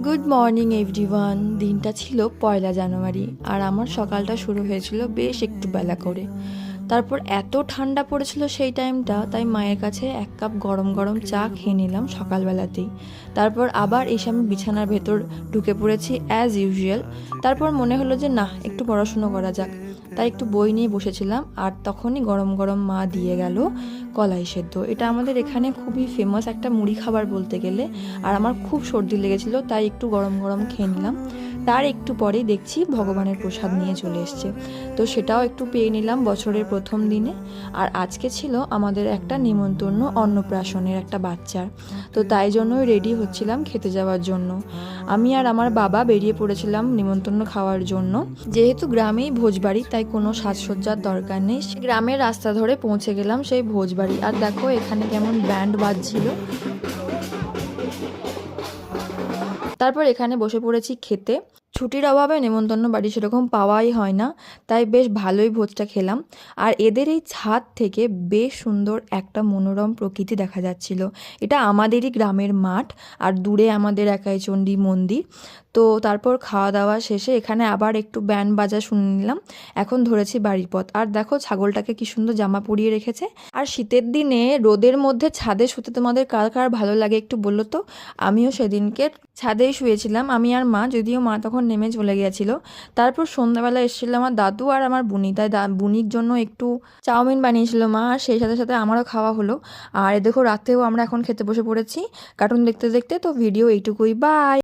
Good morning everyone. দিনটা ছিল 1 জানুয়ারি আর আমার সকালটা শুরু হয়েছিল বেশ একটু বেলা করে। তারপর এত ঠান্ডা পড়েছিল সেই টাইমটা, তাই মায়ের কাছে 1 কাপ গরম গরম চা খেয়ে নিলাম সকালবেলাতেই। তারপর আবার এসে আমি বিছানার ভেতর ঢুকে পড়েছি অ্যাজ ইউজুয়াল। তারপর মনে হলো যে না, একটু পড়াশুনো করা যাক, তাই একটু বই নিয়ে বসেছিলাম। আর তখনই গরম গরম মা দিয়ে গেল কলাই সেদ্ধ। এটা আমাদের এখানে খুবই ফেমাস একটা মুড়ি খাবার বলতে গেলে। আর আমার খুব সর্দি লেগেছিল, তাই একটু গরম গরম খেয়ে নিলাম। তার একটু পরেই দেখছি ভগবানের প্রসাদ নিয়ে চলে এসছে, তো সেটাও একটু পেয়ে নিলাম বছরের প্রথম দিনে। আর আজকে ছিল আমাদের একটা নিমন্ত্রণ, অন্নপ্রাশনের একটা বাচ্চার, তো তাই জন্যই রেডি হচ্ছিলাম খেতে যাওয়ার জন্য। আমি আর আমার বাবা বেরিয়ে পড়েছিলাম নিমন্ত্রণ খাওয়ার জন্য। যেহেতু গ্রামেই ভোজবাড়ি, তাই কোনো সাজসজ্জার দরকার নেই। গ্রামের রাস্তা ধরে পৌঁছে গেলাম সেই ভোজবাড়ি। আর দেখো এখানে কেমন ব্যান্ড বাজছিল। তারপর এখানে বসে পড়েছি খেতে। ছুটির অভাবে নেমন্তন্ন বাড়ি সেরকম পাওয়াই হয় না, তাই বেশ ভালোই ভোজটা খেলাম। আর এদের এই ছাদ থেকে বেশ সুন্দর একটা মনোরম প্রকৃতি দেখা যাচ্ছিল। এটা আমাদেরই গ্রামের মাঠ, আর দূরে আমাদের একাইচণ্ডী মন্দির। তো তারপর খাওয়া দাওয়া শেষে এখানে আবার একটু ব্যান্ড বাজা শুনে নিলাম। এখন ধরেছি বাড়ির পথ। আর দেখো ছাগলটাকে কি সুন্দর জামা পরিয়ে রেখেছে। আর শীতের দিনে রোদের মধ্যে ছাদে শুতে তোমাদের কার কার ভালো লাগে একটু বললো তো। আমিও সেদিনকে ছাদেই শুয়েছিলাম, আমি আর মা, যদিও মা তখন নেমে চলে গিয়েছিল। তারপর সন্ধ্যাবেলা এসেছিল আমার দাদু আর আমার বুনি, তাই বুনির জন্য একটু চাউমিন বানিয়েছিল মা, আর সেই সাথে সাথে আমারও খাওয়া হলো। আর দেখো রাতেও আমরা এখন খেতে বসে পড়েছি কার্টুন দেখতে দেখতে। তো ভিডিও এইটুকুই, বাই।